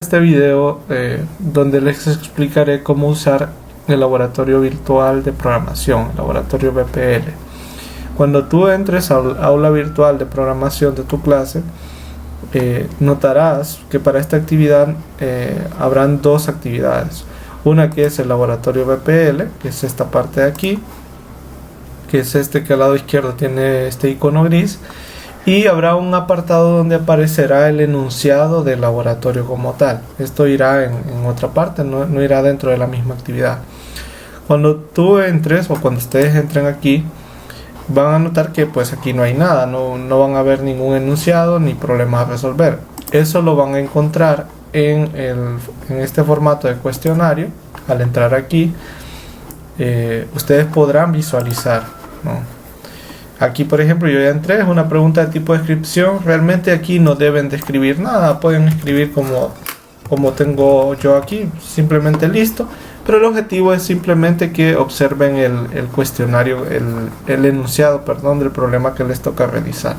Este video donde les explicaré cómo usar el laboratorio virtual de programación, el laboratorio VPL. Cuando tú entres al aula virtual de programación de tu clase, notarás que para esta actividad habrán dos actividades. Una que es el laboratorio VPL, que es esta parte de aquí, que es este que al lado izquierdo tiene este icono gris. Y habrá un apartado donde aparecerá el enunciado del laboratorio como tal. Esto irá en otra parte, no irá dentro de la misma actividad. Cuando tú entres o cuando ustedes entren aquí, van a notar que pues aquí no hay nada, no van a ver ningún enunciado ni problemas a resolver. Eso lo van a encontrar en este formato de cuestionario. Al entrar aquí, ustedes podrán visualizar, ¿no? Aquí, por ejemplo, yo ya entré, es una pregunta de tipo descripción. Realmente aquí no deben de escribir nada, pueden escribir como tengo yo aquí, simplemente listo. Pero el objetivo es simplemente que observen el cuestionario, el enunciado, perdón, del problema que les toca realizar.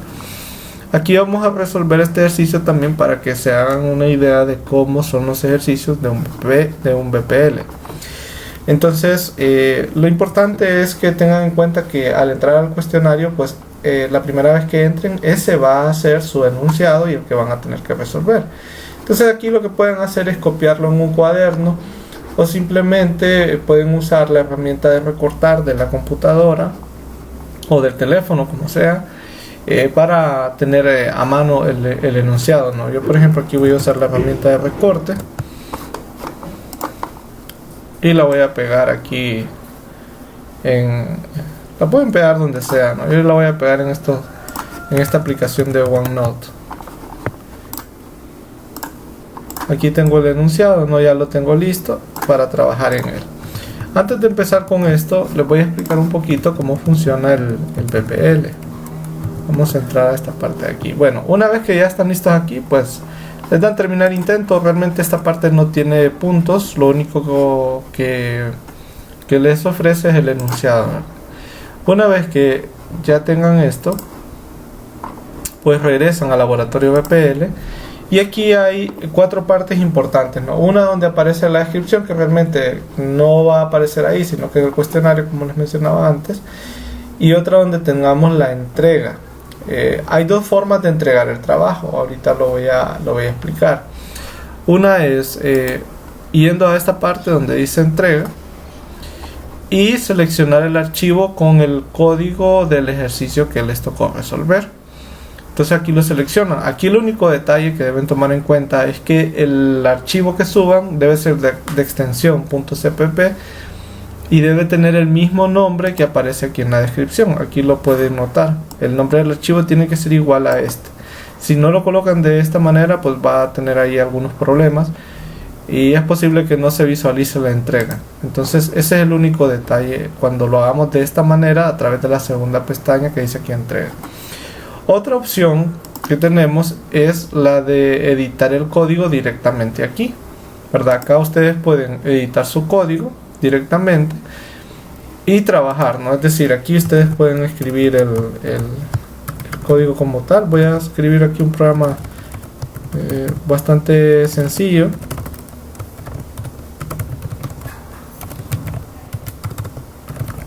Aquí vamos a resolver este ejercicio también para que se hagan una idea de cómo son los ejercicios de un VPL. Entonces, lo importante es que tengan en cuenta que al entrar al cuestionario, pues la primera vez que entren, ese va a ser su enunciado y el que van a tener que resolver. Entonces aquí lo que pueden hacer es copiarlo en un cuaderno o simplemente pueden usar la herramienta de recortar de la computadora o del teléfono, como sea, para tener a mano el enunciado, ¿no? Yo, por ejemplo, aquí voy a usar la herramienta de recorte. Y la voy a pegar aquí la pueden pegar donde sea, ¿no? Yo la voy a pegar en esta aplicación de OneNote. Aquí tengo el enunciado, ¿no? Ya lo tengo listo para trabajar en él. Antes de empezar con esto, les voy a explicar un poquito cómo funciona el VPL. Vamos a entrar a esta parte de aquí. Bueno, una vez que ya están listos aquí, pues les dan terminar intento. Realmente esta parte no tiene puntos, lo único que les ofrece es el enunciado, ¿verdad? Una vez que ya tengan esto, pues regresan al laboratorio VPL y aquí hay cuatro partes importantes, ¿no? Una donde aparece la descripción, que realmente no va a aparecer ahí, sino que en el cuestionario, como les mencionaba antes, y otra donde tengamos la entrega. Hay dos formas de entregar el trabajo, ahorita lo voy a explicar. Una es yendo a esta parte donde dice entrega y seleccionar el archivo con el código del ejercicio que les tocó resolver. Entonces aquí lo seleccionan. Aquí el único detalle que deben tomar en cuenta es que el archivo que suban debe ser de extensión .cpp y debe tener el mismo nombre que aparece aquí en la descripción. Aquí lo pueden notar. El nombre del archivo tiene que ser igual a este. Si no lo colocan de esta manera, pues va a tener ahí algunos problemas y es posible que no se visualice la entrega. Entonces ese es el único detalle cuando lo hagamos de esta manera a través de la segunda pestaña que dice aquí entrega. Otra opción que tenemos es la de editar el código directamente aquí, ¿verdad? Acá ustedes pueden editar su código directamente y trabajar, ¿no? Es decir, aquí ustedes pueden escribir el código como tal. Voy a escribir aquí un programa bastante sencillo.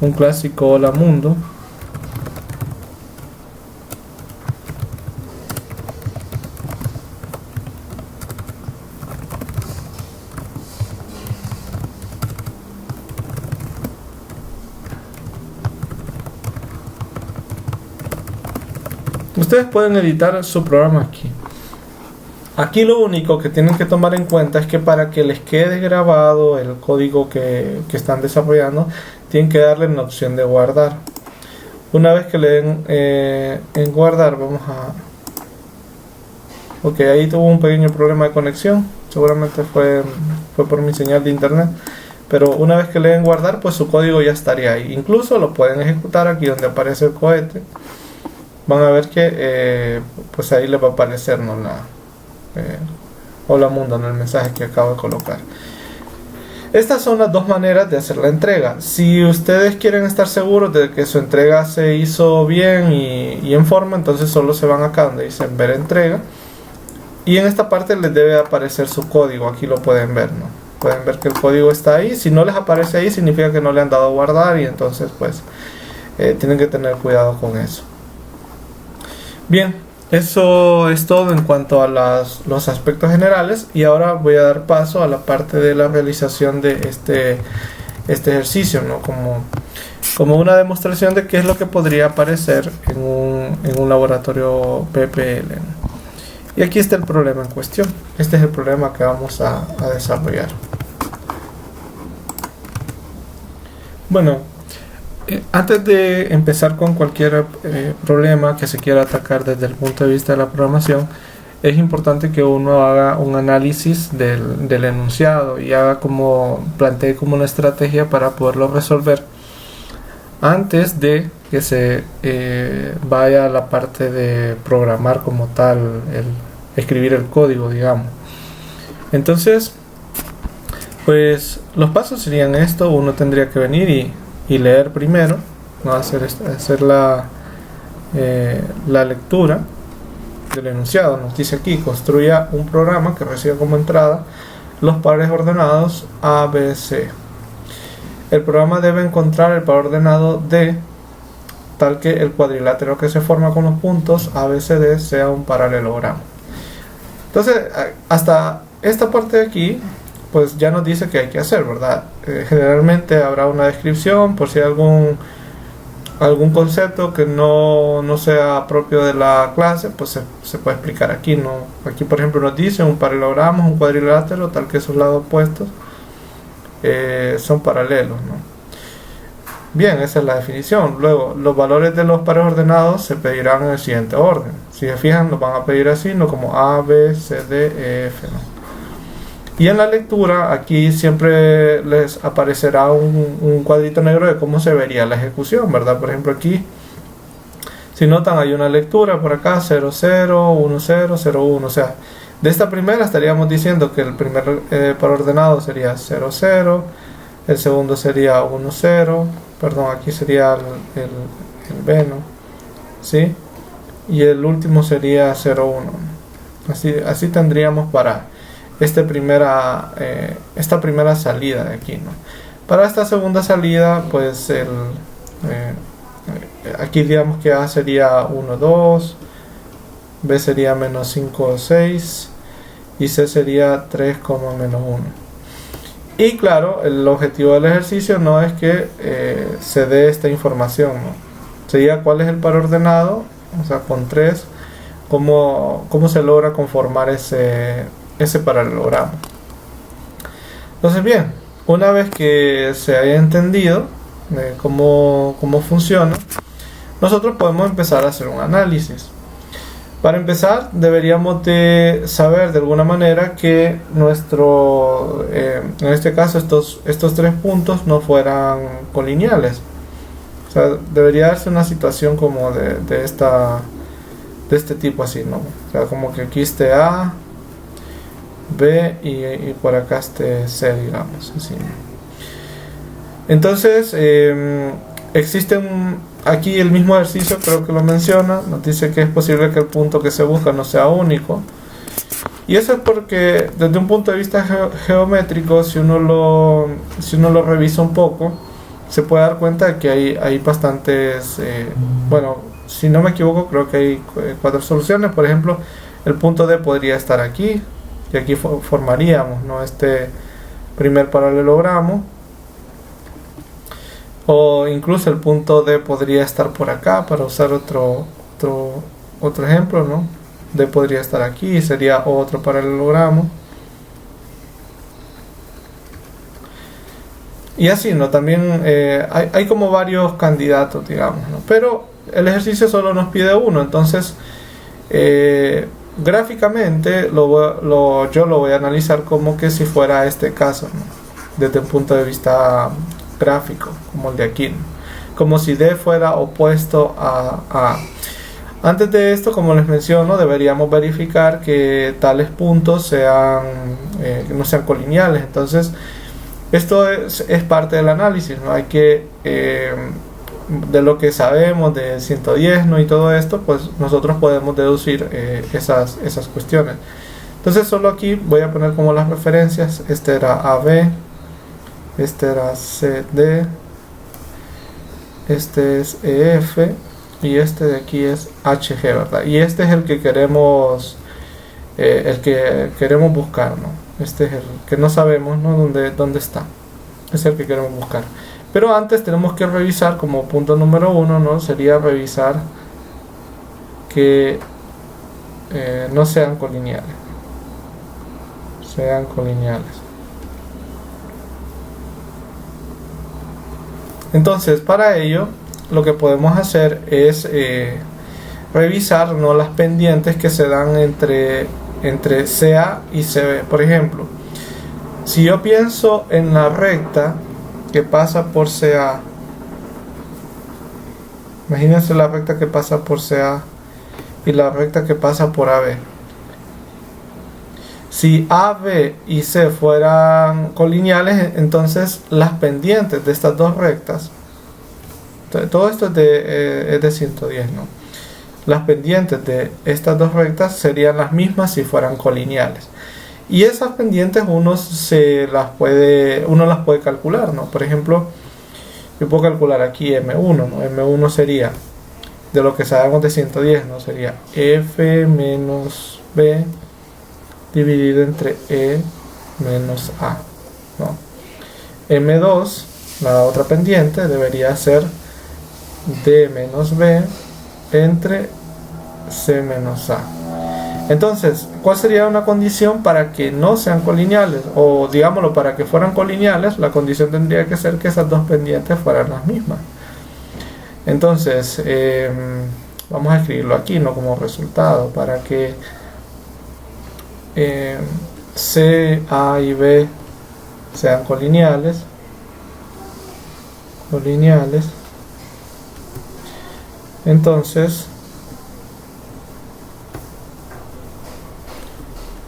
Un clásico hola mundo. Ustedes pueden editar su programa aquí. Aquí lo único que tienen que tomar en cuenta es que para que les quede grabado el código que están desarrollando, tienen que darle en la opción de guardar. Una vez que le den en guardar, vamos a... Ok, ahí tuvo un pequeño problema de conexión. Seguramente fue por mi señal de internet. Pero una vez que le den guardar, pues su código ya estaría ahí. Incluso lo pueden ejecutar aquí donde aparece el cohete. Van a ver que pues ahí les va a aparecer, ¿no? Hola mundo, en el mensaje que acabo de colocar. Estas son las dos maneras de hacer la entrega. Si ustedes quieren estar seguros de que su entrega se hizo bien y en forma, entonces solo se van acá donde dicen ver entrega Y en esta parte les debe aparecer su código. Aquí lo pueden ver, ¿no? Pueden ver que el código está ahí. Si no les aparece ahí, significa que no le han dado a guardar, y entonces pues tienen que tener cuidado con eso. Bien, eso es todo en cuanto a los aspectos generales, y ahora voy a dar paso a la parte de la realización de este ejercicio, ¿no? Como una demostración de qué es lo que podría aparecer en un laboratorio PPL, ¿no? Y aquí está el problema en cuestión. Este es el problema que vamos a desarrollar. Bueno, antes de empezar con cualquier problema que se quiera atacar desde el punto de vista de la programación, es importante que uno haga un análisis del enunciado y plantee como una estrategia para poderlo resolver antes de que se vaya a la parte de programar como tal, escribir el código, digamos. Entonces, pues los pasos serían esto. Uno tendría que venir y leer primero, ¿no? hacer la lectura del enunciado. Nos dice aquí: construya un programa que reciba como entrada los pares ordenados A, B, C. El programa debe encontrar el par ordenado D tal que el cuadrilátero que se forma con los puntos A, B, C, D sea un paralelogramo. Entonces, hasta esta parte de aquí, pues ya nos dice qué hay que hacer, ¿verdad? Generalmente habrá una descripción por si hay algún concepto que no sea propio de la clase, pues se puede explicar aquí, ¿no? Aquí, por ejemplo, nos dice un paralelogramo, un cuadrilátero, tal que sus lados opuestos son paralelos, ¿no? Bien, esa es la definición. Luego, los valores de los pares ordenados se pedirán en el siguiente orden. Si se fijan, los van a pedir así, no como A, B, C, D, E, F, ¿no? Y en la lectura, aquí siempre les aparecerá un cuadrito negro de cómo se vería la ejecución, ¿verdad? Por ejemplo, aquí, si notan, hay una lectura por acá, 0, 0, 1, 0, 0, 1. O sea, de esta primera estaríamos diciendo que el primer par ordenado sería 0, 0, el segundo sería 1, 0, perdón, aquí sería el B, ¿no? ¿Sí? Y el último sería 0, 1. Así tendríamos para esta primera salida de aquí, ¿no? Para esta segunda salida, pues aquí digamos que A sería 1, 2, B sería menos 5, 6 y C sería 3, menos 1. Y claro, el objetivo del ejercicio no es que se dé esta información, ¿no? Sería cuál es el par ordenado, o sea, con 3, cómo se logra conformar ese paralelogramo. Entonces, bien, una vez que se haya entendido cómo funciona, nosotros podemos empezar a hacer un análisis. Para empezar, deberíamos de saber de alguna manera que en este caso estos 3 puntos no fueran colineales. O sea, debería darse una situación como de este tipo así, ¿no? O sea, como que aquí esté A, B y por acá esté C, digamos, así. Entonces, existe aquí el mismo ejercicio, creo que lo menciona, nos dice que es posible que el punto que se busca no sea único. Y eso es porque desde un punto de vista geométrico, si uno lo revisa un poco, se puede dar cuenta de que hay bastantes, bueno, si no me equivoco, creo que hay 4 soluciones. Por ejemplo, el punto D podría estar aquí, y aquí formaríamos, ¿no?, este primer paralelogramo. O incluso el punto D podría estar por acá, para usar otro ejemplo, ¿no? D podría estar aquí y sería otro paralelogramo. Y así, ¿no? También hay como varios candidatos, digamos, ¿no? Pero el ejercicio solo nos pide uno. Entonces, gráficamente yo lo voy a analizar como que si fuera este caso, ¿no?, desde un punto de vista gráfico, como el de aquí, ¿no?, como si D fuera opuesto a A. Antes de esto, como les menciono, deberíamos verificar que tales puntos que no sean colineales. Entonces, esto es parte del análisis, ¿no? Hay que, de lo que sabemos de 110, ¿no?, y todo esto, pues nosotros podemos deducir esas cuestiones. Entonces solo aquí voy a poner como las referencias. Este era AB, este era CD, este es EF y este de aquí es HG, ¿verdad? Y este es el que queremos buscar, ¿no? Este es el que no sabemos, ¿no? ¿Dónde está? Es el que queremos buscar. Pero antes tenemos que revisar, como punto número 1, ¿no? Sería revisar que no sean colineales. Sean colineales. Entonces, para ello, lo que podemos hacer es revisar, ¿no? Las pendientes que se dan entre CA y CB. Por ejemplo, si yo pienso en la recta que pasa por CA, imagínense la recta que pasa por CA y la recta que pasa por AB. Si AB y C fueran colineales, entonces las pendientes de estas dos rectas, todo esto es de 110, ¿no? Las pendientes de estas dos rectas serían las mismas si fueran colineales. Y esas pendientes uno las puede calcular, ¿no? Por ejemplo, yo puedo calcular aquí M1, ¿no? M1 sería, de lo que sabemos de 110, ¿no? Sería F menos B dividido entre E menos A, ¿no? M2, la otra pendiente, debería ser D menos B entre C menos A. Entonces, ¿cuál sería una condición para que no sean colineales? O digámoslo, para que fueran colineales, la condición tendría que ser que esas dos pendientes fueran las mismas. Entonces, vamos a escribirlo aquí, ¿no? Como resultado, para que C, A y B sean colineales. Entonces,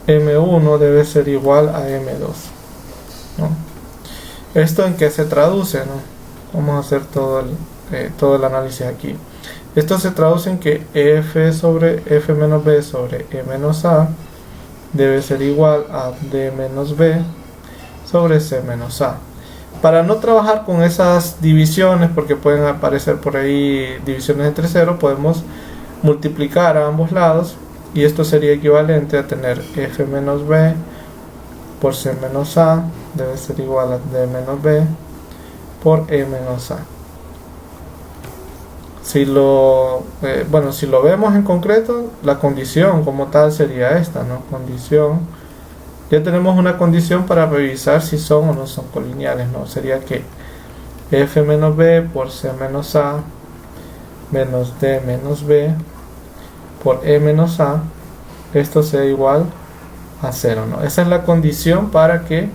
M1 debe ser igual a M2, ¿no? ¿Esto en qué se traduce, no? Vamos a hacer todo el análisis aquí. Esto se traduce en que F sobre F menos B sobre E menos A debe ser igual a D menos B sobre C menos A. Para no trabajar con esas divisiones, porque pueden aparecer por ahí divisiones entre cero, podemos multiplicar a ambos lados y esto sería equivalente a tener F menos B por C menos A debe ser igual a D menos B por E menos A. Si lo vemos en concreto, la condición como tal sería esta, ¿no? Ya tenemos una condición para revisar si son o no son colineales, ¿no? Sería que F menos B por C menos A menos D menos B por E menos A, esto sea igual a 0, ¿no? Esa es la condición para que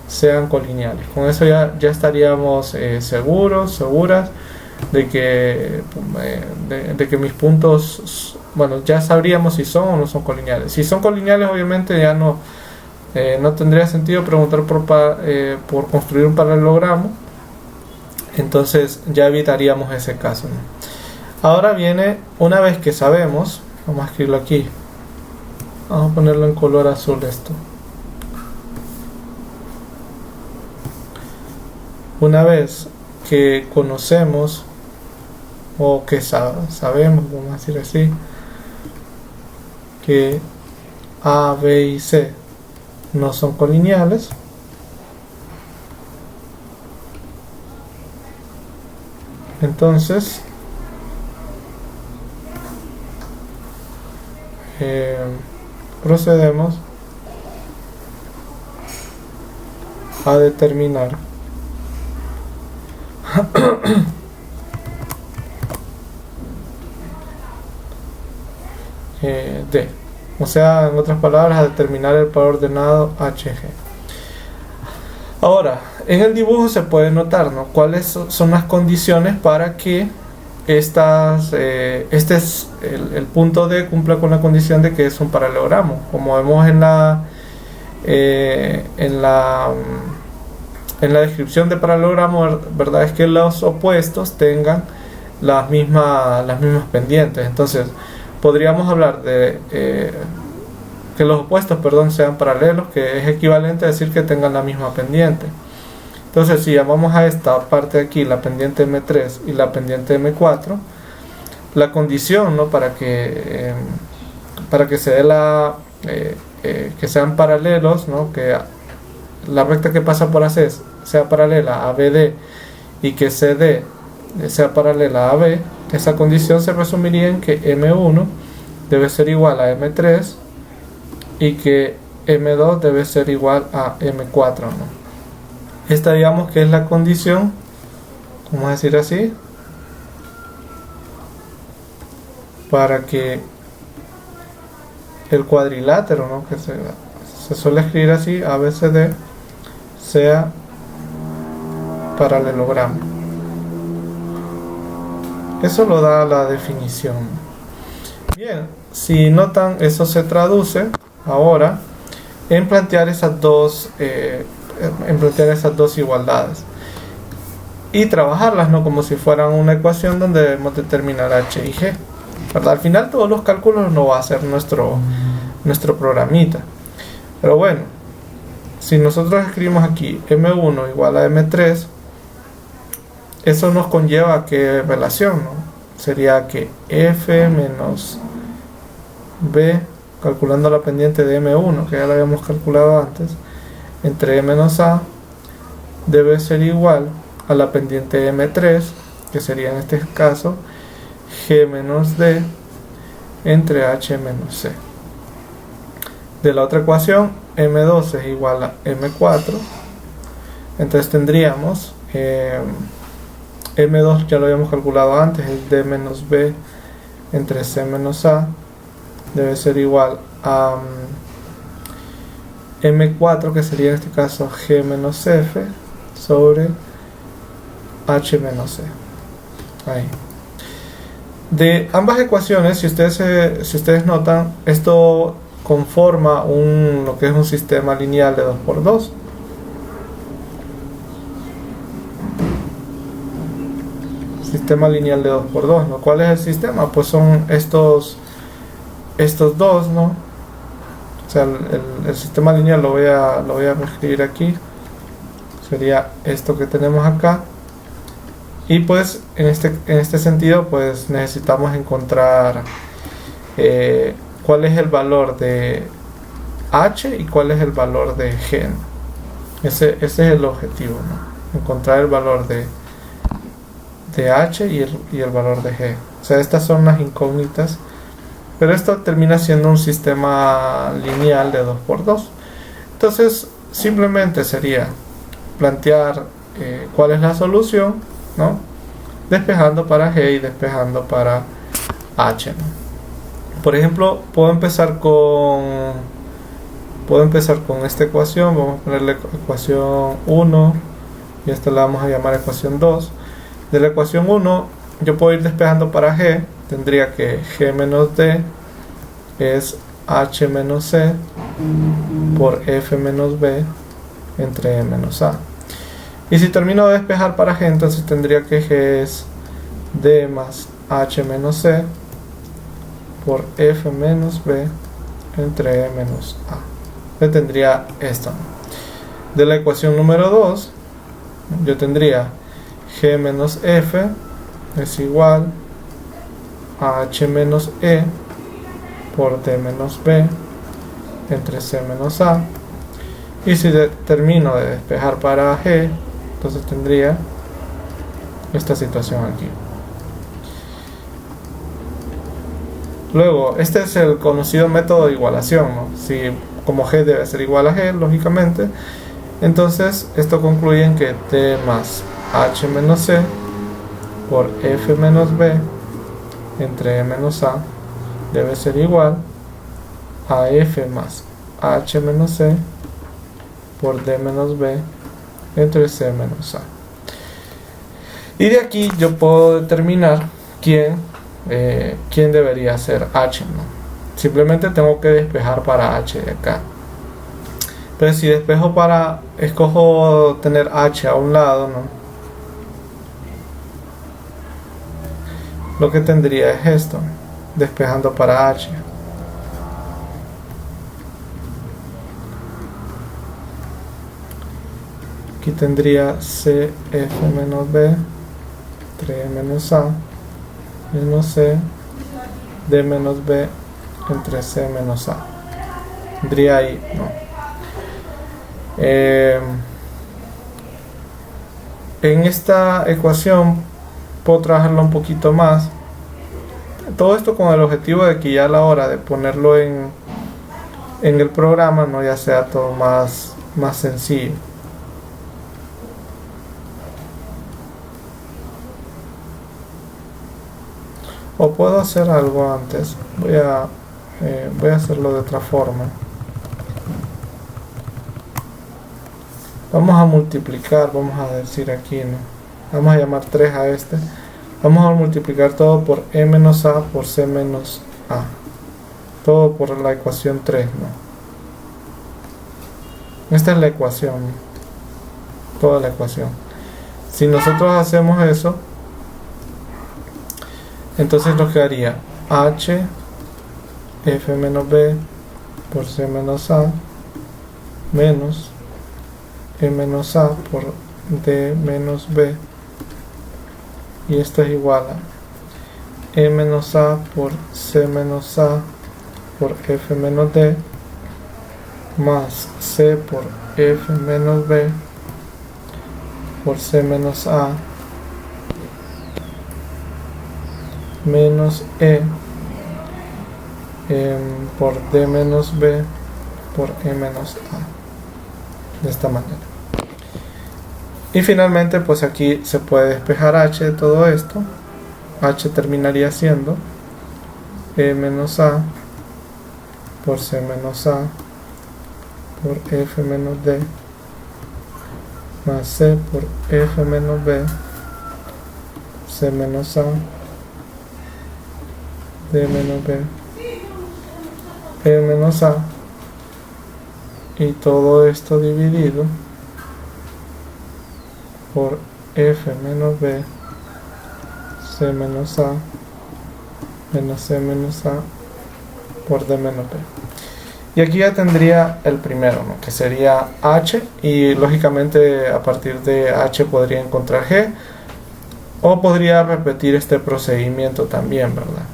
sean colineales. Con eso ya estaríamos seguras de que mis puntos, ya sabríamos si son o no son colineales. Si son colineales, obviamente ya no tendría sentido preguntar por construir un paralelogramo, entonces ya evitaríamos ese caso, ¿no? Ahora viene, una vez que sabemos, vamos a escribirlo aquí, vamos a ponerlo en color azul esto. Una vez que conocemos o que sabemos, vamos a decir así, que A, B y C no son colineales, entonces procedemos a determinar D, o sea, en otras palabras, a determinar el par ordenado HG. Ahora, en el dibujo se puede notar, ¿no? Cuáles son las condiciones para que el punto D cumpla con la condición de que es un paralelogramo. Como vemos en la descripción de paralelogramo, verdad es que los opuestos tengan las mismas pendientes. Entonces podríamos hablar de que los opuestos, perdón, sean paralelos, que es equivalente a decir que tengan la misma pendiente. Entonces, si llamamos a esta parte de aquí la pendiente M3 y la pendiente M4, la condición, ¿no?, para que se dé que sean paralelos, ¿no?, que la recta que pasa por AC sea paralela a BD y que CD sea paralela a AB, esa condición se resumiría en que M1 debe ser igual a M3 y que M2 debe ser igual a M4, ¿no? Esta, digamos que es la condición, vamos a decir así, para que el cuadrilátero, ¿no?, que se suele escribir así, ABCD, sea paralelogramo. Eso lo da la definición. Bien, si notan, eso se traduce ahora en plantear esas dos igualdades y trabajarlas, ¿no?, como si fueran una ecuación donde debemos determinar H y G, ¿verdad? Al final todos los cálculos no va a hacer nuestro programita, pero bueno, si nosotros escribimos aquí M1 igual a M3, eso nos conlleva a qué relación, ¿no? Sería que F menos B, calculando la pendiente de M1, que ya la habíamos calculado antes, entre E menos A, debe ser igual a la pendiente de M3, que sería en este caso G menos D, entre H menos C. De la otra ecuación, M2 es igual a M4, entonces tendríamos M2, ya lo habíamos calculado antes, es D menos B entre C menos A, debe ser igual a M4, que sería en este caso G menos F sobre H menos C. Ahí. De ambas ecuaciones, si ustedes notan, esto conforma lo que es un sistema lineal de 2×2. Sistema lineal de 2×2, ¿no? ¿Cuál es el sistema? Pues son estos dos, ¿no? O sea, el sistema lineal lo voy a reescribir aquí. Sería esto que tenemos acá. Y pues en este sentido, pues necesitamos encontrar cuál es el valor de H y cuál es el valor de G, ¿no? Ese es el objetivo, ¿no? Encontrar el valor de H y el valor de G. O sea, estas son las incógnitas, pero esto termina siendo un sistema lineal de 2×2. Entonces simplemente sería plantear cuál es la solución, ¿no?, despejando para G y despejando para H, ¿no? Por ejemplo, puedo empezar con esta ecuación. Vamos a ponerle ecuación 1 y esta la vamos a llamar ecuación 2. De la ecuación 1 yo puedo ir despejando para G. Tendría que G menos D es H menos C por F menos B entre E menos A. Y si termino de despejar para G, entonces tendría que G es D más H menos C por F menos B entre E menos A. Yo tendría esta. De la ecuación número 2 yo tendría G menos F es igual a H menos E por D menos B entre C menos A. Y si termino de despejar para G, entonces tendría esta situación aquí. Luego, este es el conocido método de igualación, ¿no? Si como G debe ser igual a G, lógicamente, entonces esto concluye en que D más H menos C por F menos B entre E menos A debe ser igual a F más H menos C por D menos B entre C menos A. Y de aquí yo puedo determinar quién debería ser H, ¿no? Simplemente tengo que despejar para H de acá. Entonces si despejo escojo tener H a un lado, ¿no?, lo que tendría es esto, despejando para H. Aquí tendría CF menos B entre E menos A menos C D menos B entre C menos A. Tendría ahí, ¿no? En esta ecuación puedo trabajarlo un poquito más. Todo esto con el objetivo de que ya a la hora de ponerlo en el programa, no, ya sea todo más sencillo. O puedo hacer algo antes. Voy a hacerlo de otra forma. Vamos a multiplicar, vamos a decir aquí, ¿no? Vamos a llamar 3 a este. Vamos a multiplicar todo por E menos A por C menos A. Todo por la ecuación 3, ¿no? Esta es la ecuación. Toda la ecuación. Si nosotros hacemos eso, entonces nos quedaría H F menos B por C menos A menos E menos A por D menos B, y esto es igual a E menos A por C menos A por F menos D más C por F menos B por C menos A menos E por D menos B por E menos A, de esta manera. Y finalmente, pues aquí se puede despejar H de todo esto. H terminaría siendo E menos A por C menos A por F menos D más C por F menos B C menos A D menos B E menos A, y todo esto dividido por F menos B C menos A menos C menos A por D menos B. Y aquí ya tendría el primero, ¿no? Que sería H, y lógicamente a partir de H podría encontrar G, o podría repetir este procedimiento también, ¿verdad?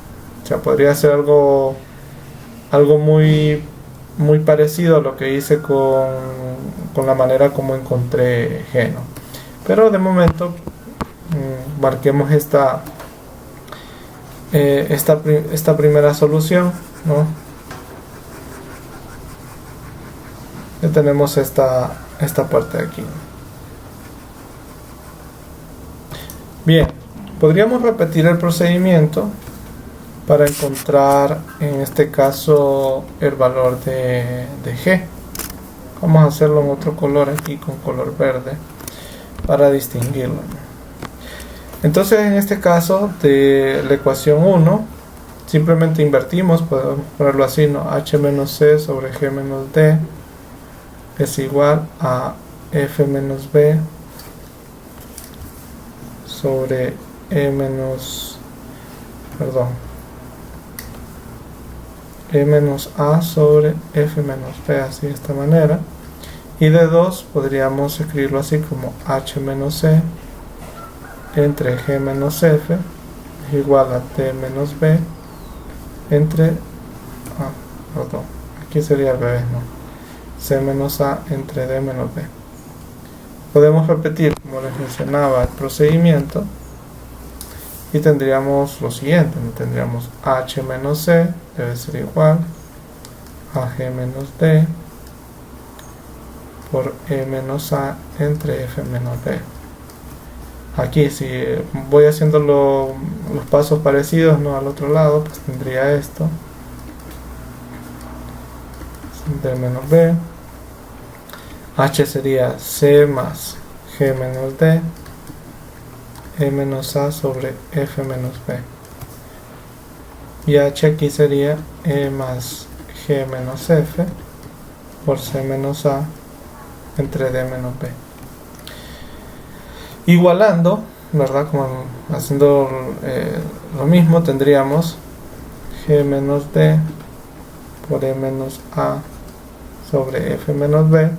O sea, podría ser algo muy parecido a lo que hice con la manera como encontré G, ¿no? Pero de momento marquemos esta primera solución, ¿no? Ya tenemos esta parte de aquí. Bien, podríamos repetir el procedimiento para encontrar en este caso el valor de G. Vamos a hacerlo en otro color aquí, con color verde, para distinguirlo. Entonces en este caso de la ecuación 1 simplemente invertimos, podemos ponerlo así, ¿no? H menos C sobre G menos D es igual a F menos B sobre E menos A sobre F menos B, así de esta manera. Y de 2 podríamos escribirlo así como H menos C entre G menos F es igual a D menos B entre aquí sería al revés, ¿no? C menos A entre D menos B. Podemos repetir, como les mencionaba, el procedimiento y tendríamos lo siguiente, ¿no? Tendríamos H menos C debe ser igual a G menos D por E menos A entre F menos D. Aquí si voy haciendo los pasos parecidos, ¿no? Al otro lado, pues tendría esto, D menos B, H sería C más G menos D, E menos A sobre F menos B, y H aquí sería E más G menos F por C menos A entre D menos B. Igualando, ¿verdad? Como haciendo lo mismo, tendríamos G menos D por E menos A sobre F menos B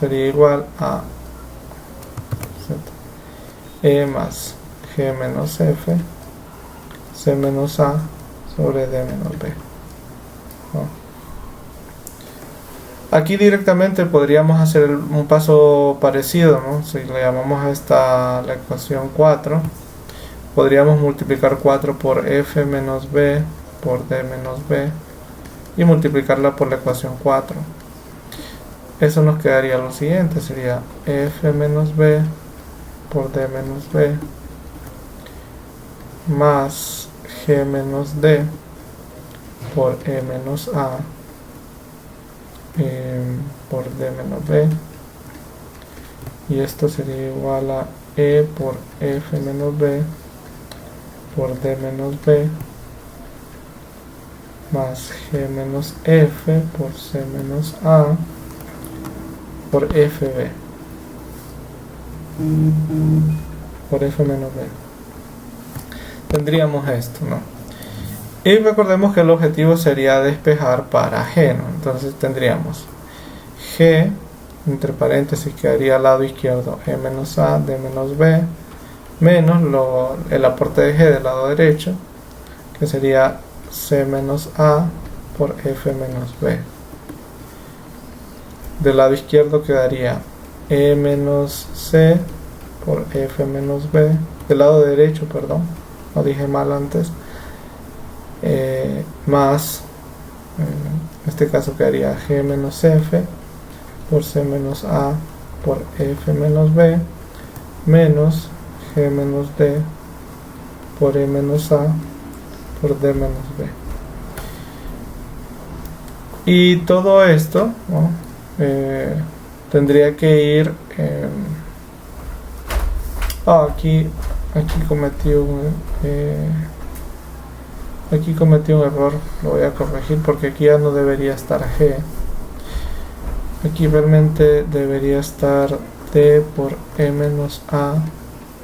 sería igual a E más G menos F C menos A sobre D menos B, ¿no? Aquí directamente podríamos hacer un paso parecido, ¿no? Si le llamamos a esta la ecuación 4, podríamos multiplicar 4 por F menos B por D menos B y multiplicarla por la ecuación 4. Eso nos quedaría lo siguiente, sería F menos B por D menos B más G menos D por E menos A por D menos B, y esto sería igual a E por F menos B por D menos B más G menos F por C menos A por FB por F menos B. Tendríamos esto, ¿no? Y recordemos que el objetivo sería despejar para G, ¿no? Entonces tendríamos G, entre paréntesis quedaría al lado izquierdo E menos A, D menos B, menos el aporte de G del lado derecho, que sería C menos A por F menos B. Del lado izquierdo quedaría E menos C por F menos B. Del lado derecho, perdón, lo dije mal antes, más, en este caso quedaría G menos F por C menos A por F menos B menos G menos D por E menos A por D menos B. Y todo esto, ¿no? Tendría que ir aquí cometí un error, lo voy a corregir porque aquí ya no debería estar G, aquí realmente debería estar D por E menos A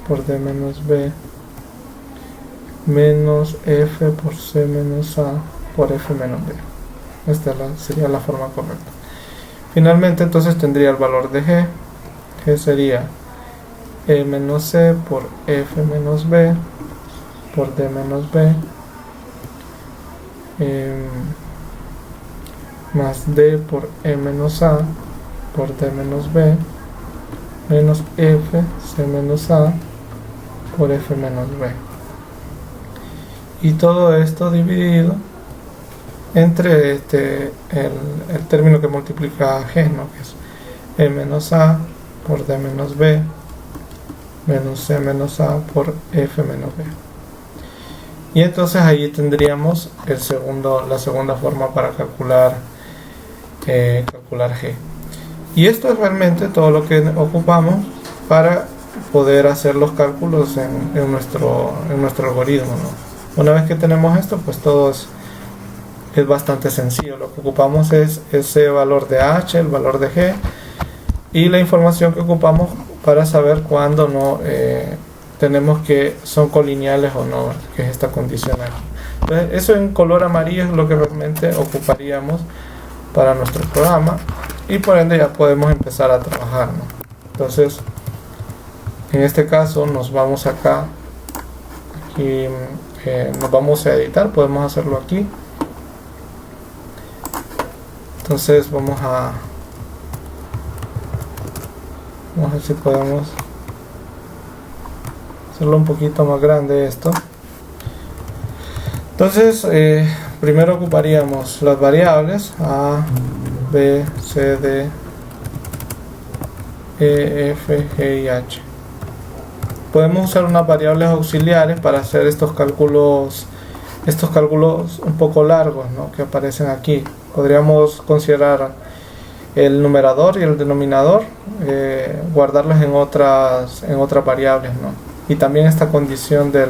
por D menos B menos F por C menos A por F menos B. Esta sería la forma correcta. Finalmente entonces tendría el valor de G. G sería E menos C por F menos B por D menos B más D por E menos A por D menos B menos F C menos A por F menos B, y todo esto dividido entre el término que multiplica a G, ¿no? Que es E menos A por D menos B menos C menos A por F menos B. Y entonces ahí tendríamos la segunda forma para calcular G. Y esto es realmente todo lo que ocupamos para poder hacer los cálculos en nuestro algoritmo, ¿no? Una vez que tenemos esto, pues todo es bastante sencillo. Lo que ocupamos es ese valor de H, el valor de G, y la información que ocupamos para saber cuándo no tenemos que son colineales o no, que es esta condicional. Entonces, eso en color amarillo es lo que realmente ocuparíamos para nuestro programa, y por ende ya podemos empezar a trabajar, ¿no? Entonces, en este caso nos vamos acá, aquí nos vamos a editar, podemos hacerlo aquí. Entonces vamos a ver si podemos hacerlo un poquito más grande esto. Entonces primero ocuparíamos las variables A, B, C, D, E, F, G y H. Podemos usar unas variables auxiliares para hacer estos cálculos un poco largos, ¿no? Que aparecen aquí. Podríamos considerar el numerador y el denominador, guardarlos en otras variables, ¿no? Y también esta condición de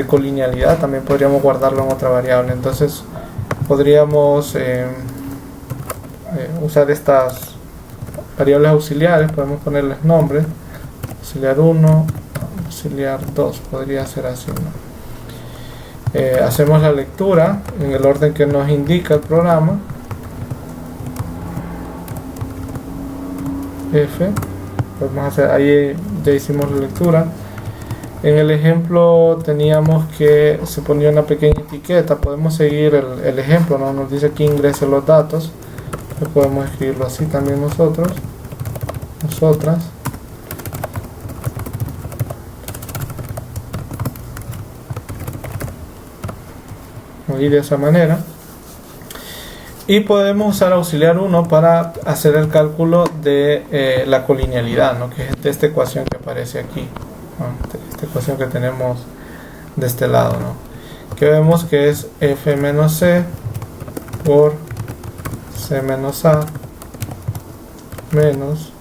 colinealidad también podríamos guardarlo en otra variable. Entonces podríamos usar estas variables auxiliares, podemos ponerles nombres, auxiliar 1, auxiliar 2, podría ser así, ¿no? Hacemos la lectura en el orden que nos indica el programa. F. Podemos hacer, ahí ya hicimos la lectura. En el ejemplo teníamos que se ponía una pequeña etiqueta. Podemos seguir el ejemplo, ¿no? Nos dice que ingrese los datos. Entonces podemos escribirlo así también nosotros, nosotras. Y de esa manera. Y podemos usar auxiliar 1 para hacer el cálculo de la colinealidad, ¿no? Que es de esta ecuación que aparece aquí, ¿no? Esta ecuación que tenemos de este lado, ¿no? Que vemos que es F menos C por C menos A menos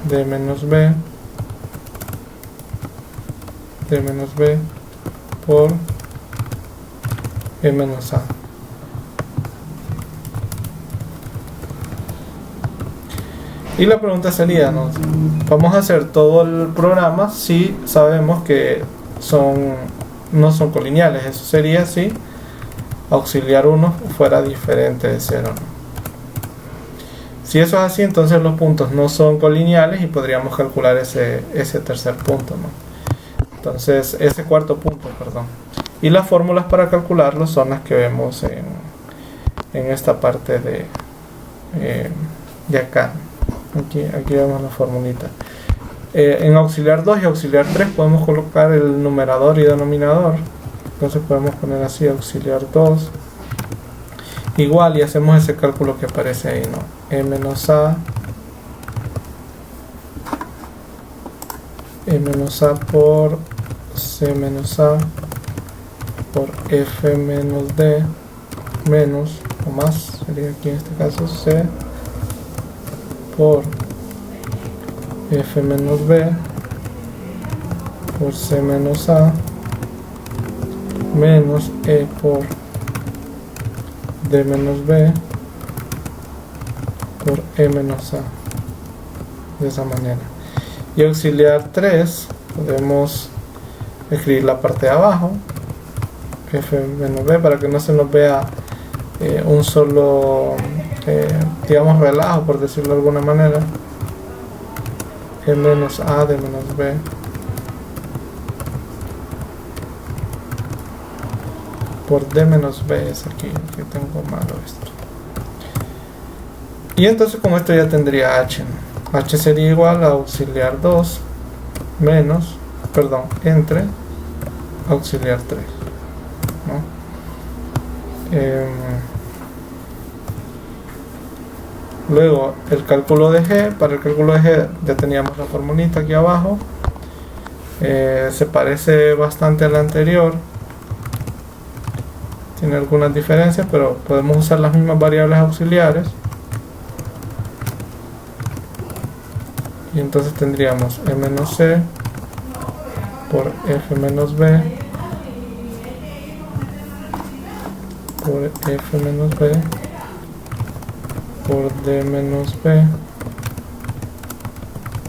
D menos B por E menos A. Y la pregunta sería, ¿no? Vamos a hacer todo el programa si sabemos que no son colineales. Eso sería si auxiliar 1 fuera diferente de 0, ¿no? Si eso es así, entonces los puntos no son colineales y podríamos calcular ese tercer punto, ¿no? Entonces, ese cuarto punto, perdón. Y las fórmulas para calcularlo son las que vemos en esta parte de acá. Aquí vemos la formulita. En auxiliar 2 y auxiliar 3 podemos colocar el numerador y denominador. Entonces podemos poner así auxiliar 2 igual y hacemos ese cálculo que aparece ahí, ¿no? E menos A por C menos A por F menos D menos o más, sería aquí en este caso C por F menos B por C menos A menos E por D menos B por E menos A, de esa manera. Y auxiliar 3 podemos escribir la parte de abajo, F menos B, para que no se nos vea un solo digamos relajo, por decirlo de alguna manera. E menos A de menos B por D menos B, es aquí que tengo malo esto. Y entonces con esto ya tendría H, ¿no? H sería igual a auxiliar 2 menos, perdón, entre auxiliar 3, ¿no? Luego el cálculo de G, para el cálculo de G ya teníamos la formulita aquí abajo. Se parece bastante a la anterior, tiene algunas diferencias, pero podemos usar las mismas variables auxiliares. Y entonces tendríamos E menos C por F menos B por F menos B por D menos B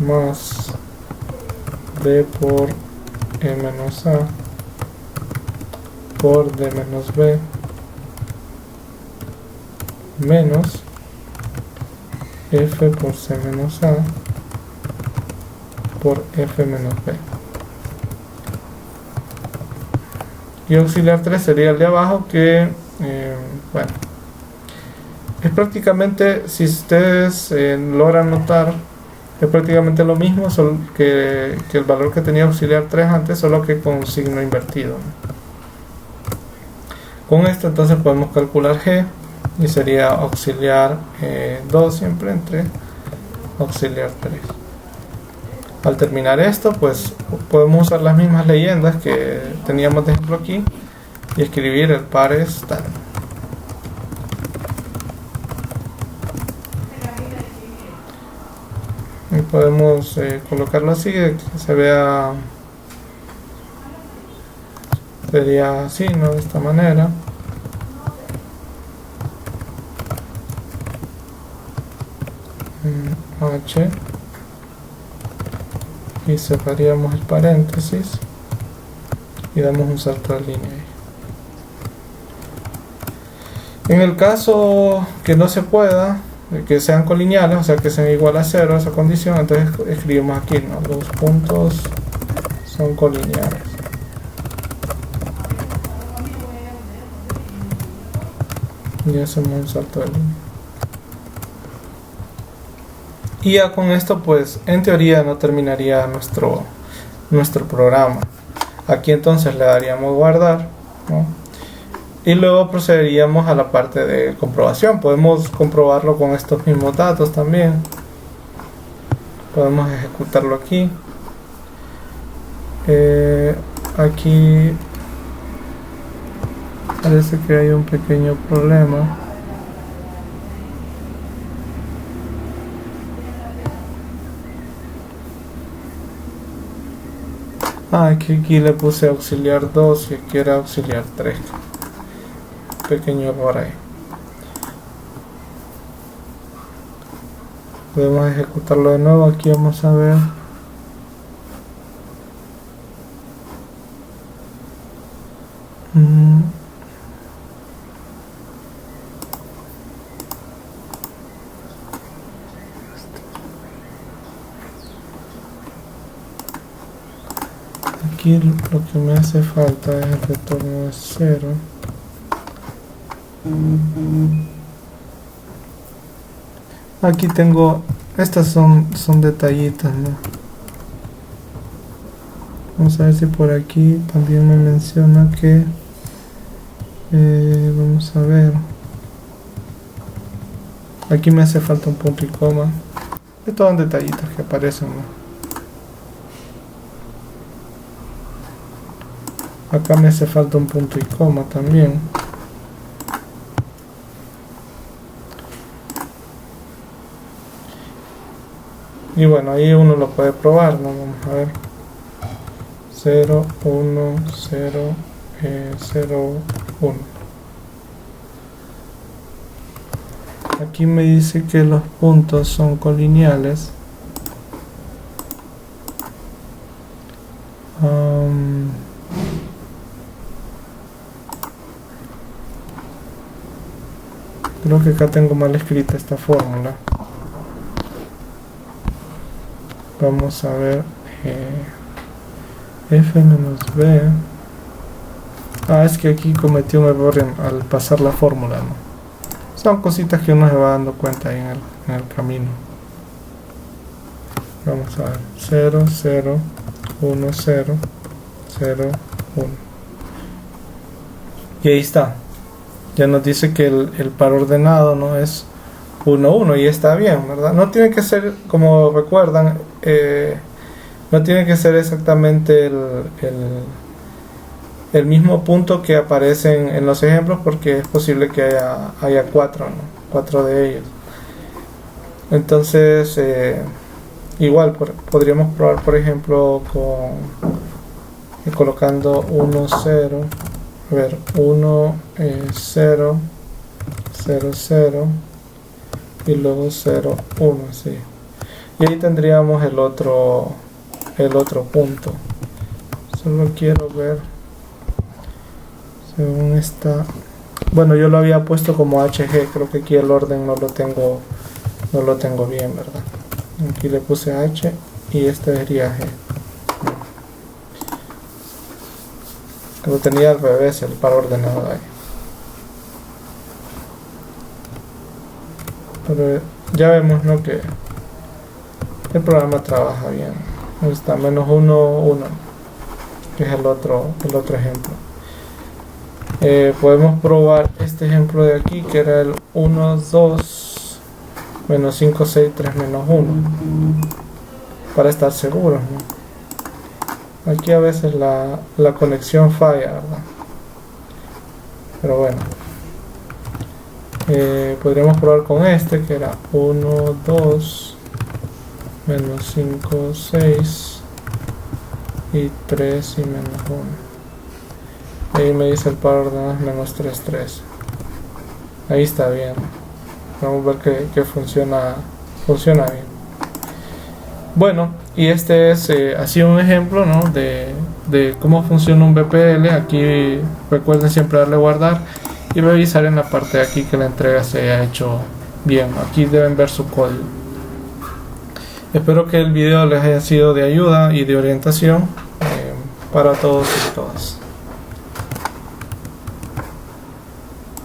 más D por E menos A por D menos B menos F por C menos A por F menos B. Y auxiliar 3 sería el de abajo, que bueno, es prácticamente, si ustedes logran notar, es prácticamente lo mismo, solo que el valor que tenía auxiliar 3 antes, solo que con signo invertido, ¿no? Con esto entonces podemos calcular G y sería auxiliar 2 siempre entre auxiliar 3. Al terminar esto, pues podemos usar las mismas leyendas que teníamos de ejemplo aquí y escribir el par es tal. Y podemos colocarlo así, que se vea, sería así, ¿no? De esta manera. H, y cerraríamos el paréntesis y damos un salto de línea ahí. En el caso que no se pueda, que sean colineales, o sea que sean igual a 0 esa condición. Entonces escribimos aquí, ¿no? Los puntos son colineales. Y hacemos un salto de línea. Y ya con esto, pues en teoría no terminaría nuestro programa. Aquí entonces le daríamos guardar, ¿no? Y luego procederíamos a la parte de comprobación. Podemos comprobarlo con estos mismos datos también. Podemos ejecutarlo aquí. Aquí parece que hay un pequeño problema. Que aquí le puse auxiliar 2 y aquí era auxiliar 3. Pequeño error ahí. Podemos ejecutarlo de nuevo. Aquí vamos a ver. Aquí lo que me hace falta es el retorno de 0. Aquí tengo, estas son detallitas, ¿no? Vamos a ver si por aquí también me menciona que vamos a ver, aquí me hace falta un punto y coma. Estos son detallitos que aparecen, ¿no? Acá me hace falta un punto y coma también. Y bueno, ahí uno lo puede probar, ¿no? Vamos a ver. 0, 1, 0, 0, 1. Aquí me dice que los puntos son colineales. Creo que acá tengo mal escrita esta fórmula. Vamos a ver. F menos B. Es que aquí cometí un error al pasar la fórmula, ¿no? Son cositas que uno se va dando cuenta ahí en el camino. Vamos a ver. 0, 0, 1, 0, 0, 1. Y ahí está. Ya nos dice que el par ordenado, ¿no? Es 1, 1 y está bien, ¿verdad? No tiene que ser, como recuerdan, no tiene que ser exactamente el mismo punto que aparece en los ejemplos, porque es posible que haya 4, ¿no? 4 de ellos. Entonces, igual podríamos probar, por ejemplo, colocando 1, 0. A ver, 1, 0, 0, 0 y luego 0, 1, sí. Y ahí tendríamos el otro punto. Solo quiero ver según está. Bueno, yo lo había puesto como HG, creo que aquí el orden no lo tengo bien, ¿verdad? Aquí le puse H y este sería G. Lo tenía al revés, el par ordenado ahí. Pero ya vemos, ¿no?, que el programa trabaja bien. Está menos 1, 1, que es el otro ejemplo. Podemos probar este ejemplo de aquí, que era el 1, 2, menos 5, 6, 3, menos 1, para estar seguros, ¿no? Aquí a veces la conexión falla, ¿verdad? Pero bueno, podríamos probar con este, que era 1, 2, menos 5, 6 y 3 y menos 1. Ahí me dice el par ordenado menos 3, 3. Ahí está bien. Vamos a ver que funciona bien. Bueno, y este es así un ejemplo, ¿no?, de cómo funciona un BPL. Aquí recuerden siempre darle guardar y revisar en la parte de aquí que la entrega se haya hecho Bien, aquí deben ver su código. Espero que el video les haya sido de ayuda y de orientación para todos y todas.